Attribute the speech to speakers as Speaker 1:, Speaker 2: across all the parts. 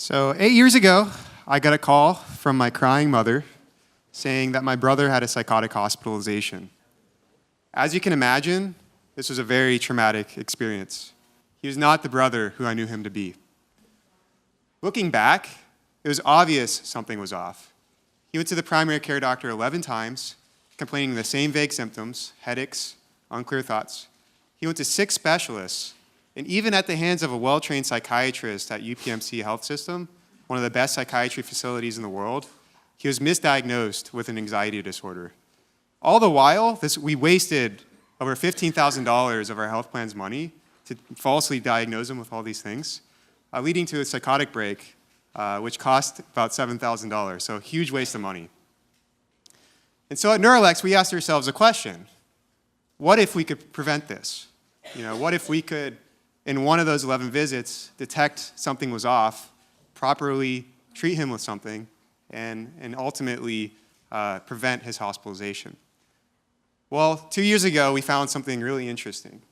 Speaker 1: So 8 years ago, I got a call from my crying mother saying that my brother had a psychotic hospitalization. As you can imagine, this was a very traumatic experience. He was not the brother who I knew him to be. Looking back, it was obvious something was off. He went to the primary care doctor 11 times, complaining of the same vague symptoms, headaches, unclear thoughts. He went to 6 specialists, and even at the hands of a well-trained psychiatrist at UPMC Health System, one of the best psychiatry facilities in the world, he was misdiagnosed with an anxiety disorder. All the while, we wasted over $15,000 of our health plan's money to falsely diagnose him with all these things, leading to a psychotic break, which cost about $7,000, so a huge waste of money. And so at NeuroLex, we asked ourselves a question. What if we could prevent this? What if we could, in one of those 11 visits, detect something was off, properly treat him with something, and ultimately prevent his hospitalization? Well, 2 years ago, we found something really interesting.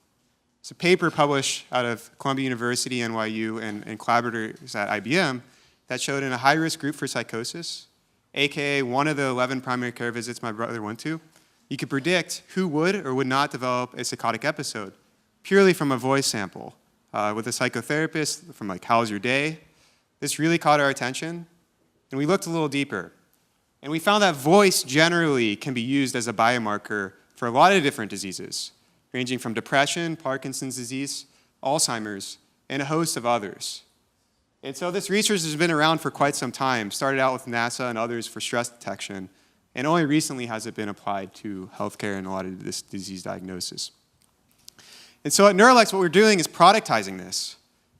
Speaker 1: It's a paper published out of Columbia University, NYU, and collaborators at IBM that showed in a high-risk group for psychosis, aka one of the 11 primary care visits my brother went to, you could predict who would or would not develop a psychotic episode purely from a voice sample. With a psychotherapist from how's your day? This really caught our attention, and we looked a little deeper. And we found that voice generally can be used as a biomarker for a lot of different diseases, ranging from depression, Parkinson's disease, Alzheimer's, and a host of others. And so this research has been around for quite some time, started out with NASA and others for stress detection, and only recently has it been applied to healthcare and a lot of this disease diagnosis. And so at NeuroLex, what we're doing is productizing this.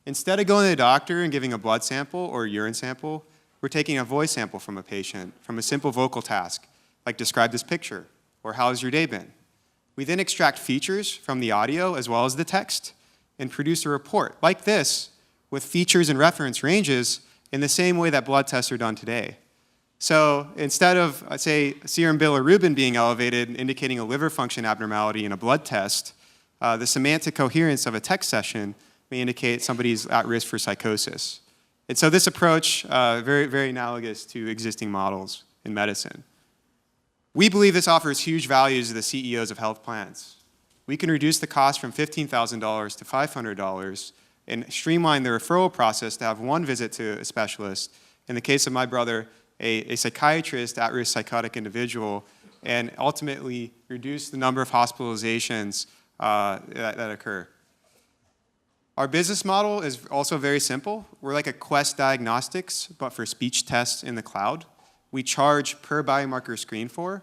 Speaker 1: Instead of going to the doctor and giving a blood sample or a urine sample, we're taking a voice sample from a patient, from a simple vocal task, like describe this picture, or how's your day been? We then extract features from the audio as well as the text and produce a report like this with features and reference ranges in the same way that blood tests are done today. So instead of, say, serum bilirubin being elevated, indicating a liver function abnormality in a blood test, the semantic coherence of a text session may indicate somebody's at risk for psychosis. And so this approach, very, very analogous to existing models in medicine. We believe this offers huge value to the CEOs of health plans. We can reduce the cost from $15,000 to $500 and streamline the referral process to have one visit to a specialist. In the case of my brother, a psychiatrist, at-risk psychotic individual, and ultimately reduce the number of hospitalizations that occur. Our business model is also very simple. We're like a Quest Diagnostics, but for speech tests in the cloud. We charge per biomarker screen for,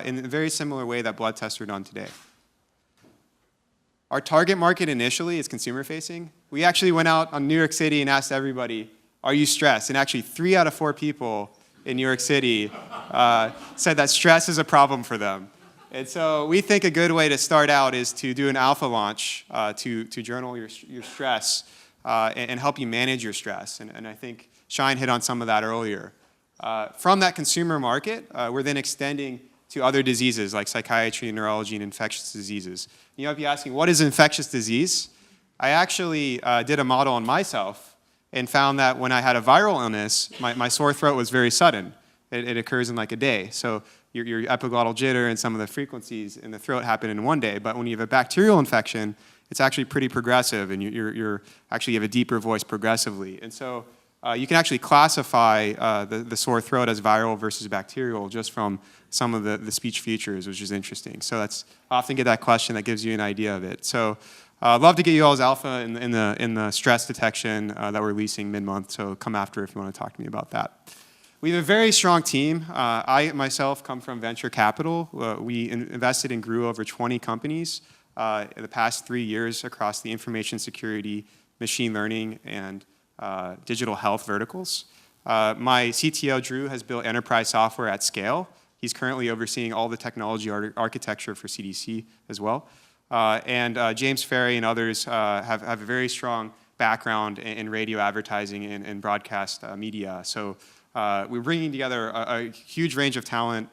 Speaker 1: in a very similar way that blood tests are done today. Our target market initially is consumer-facing. We actually went out on New York City and asked everybody, are you stressed? And actually 3 out of 4 people in New York City said that stress is a problem for them. And so we think a good way to start out is to do an alpha launch to journal your stress and help you manage your stress. And I think Shine hit on some of that earlier. From that consumer market, we're then extending to other diseases like psychiatry, neurology, and infectious diseases. You might be asking, what is infectious disease? I actually did a model on myself and found that when I had a viral illness, my sore throat was very sudden. It occurs in like a day. So your epiglottal jitter and some of the frequencies in the throat happen in one day. But when you have a bacterial infection, it's actually pretty progressive, and you have a deeper voice progressively. And so you can actually classify the sore throat as viral versus bacterial just from some of the speech features, which is interesting. So I often get that question that gives you an idea of it. So I'd love to get you all as alpha in the stress detection that we're releasing mid-month, so come after if you want to talk to me about that. We have a very strong team. I myself come from venture capital. We invested and grew over 20 companies in the past 3 years across the information security, machine learning, and digital health verticals. My CTO, Drew, has built enterprise software at scale. He's currently overseeing all the technology architecture for CDC as well. And James Ferry and others have a very strong background in radio advertising and broadcast media. So we're bringing together a huge range of talent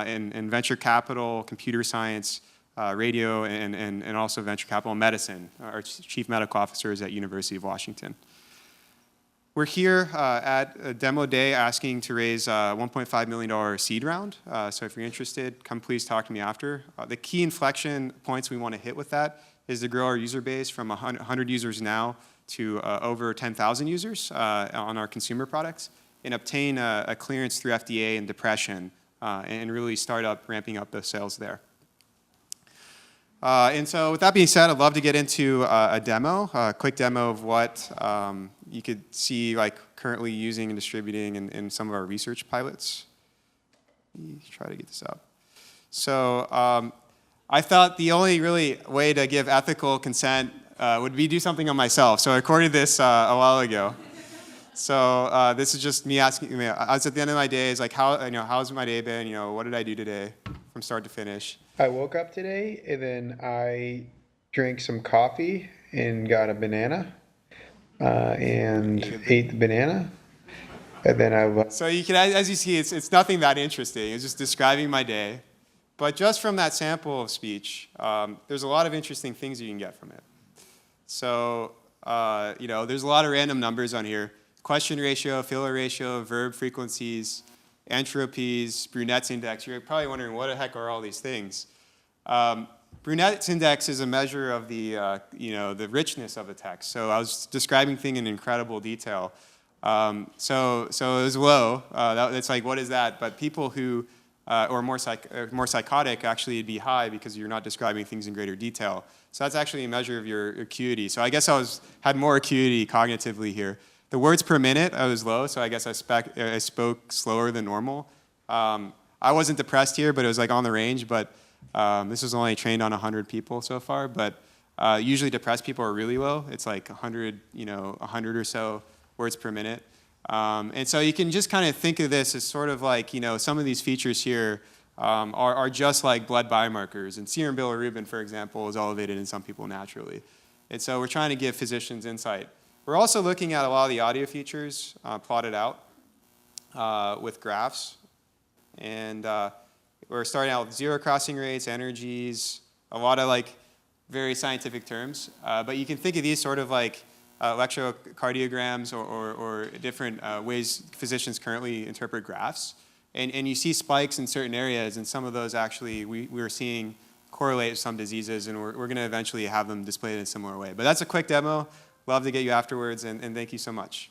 Speaker 1: in venture capital, computer science, radio, and also venture capital and medicine. Our chief medical officer is at University of Washington. We're here at a demo day asking to raise a $1.5 million seed round. So if you're interested, come please talk to me after. The key inflection points we want to hit with that is to grow our user base from 100 users now to over 10,000 users on our consumer products, and obtain a clearance through FDA in depression, and really start ramping up the sales there. And so with that being said, I'd love to get into a demo, a quick demo of what you could see like currently using and distributing in some of our research pilots. Let me try to get this up. So I thought the only really way to give ethical consent would be do something on myself. So I recorded this a while ago. So this is just me asking. I was at the end of my day. It's like, how's my day been? What did I do today, from start to finish?
Speaker 2: I woke up today and then I drank some coffee and got a banana and ate the banana. And then
Speaker 1: So you can, as you see, it's nothing that interesting. It's just describing my day. But just from that sample of speech, there's a lot of interesting things you can get from it. So there's a lot of random numbers on here. Question ratio, filler ratio, verb frequencies, entropies, Brunette's index. You're probably wondering, what the heck are all these things? Brunette's index is a measure of the the richness of a text. So I was describing things in incredible detail. So it was low. It's like, what is that? But people who or more psychotic, actually it'd be high because you're not describing things in greater detail. So that's actually a measure of your acuity. So I guess had more acuity cognitively here. The words per minute, I was low, so I guess I spoke slower than normal. I wasn't depressed here, but it was like on the range. But this was only trained on 100 people so far. But usually depressed people are really low. It's like 100, 100 or so words per minute. And so you can just kind of think of this as sort of like, some of these features here are just like blood biomarkers. And serum bilirubin, for example, is elevated in some people naturally. And so we're trying to give physicians insight. We're also looking at a lot of the audio features plotted out with graphs. And we're starting out with zero crossing rates, energies, a lot of like very scientific terms. But you can think of these sort of like electrocardiograms or different ways physicians currently interpret graphs. And you see spikes in certain areas, and some of those actually we're seeing correlate with some diseases, and we're going to eventually have them displayed in a similar way. But that's a quick demo. Love to get you afterwards, and thank you so much.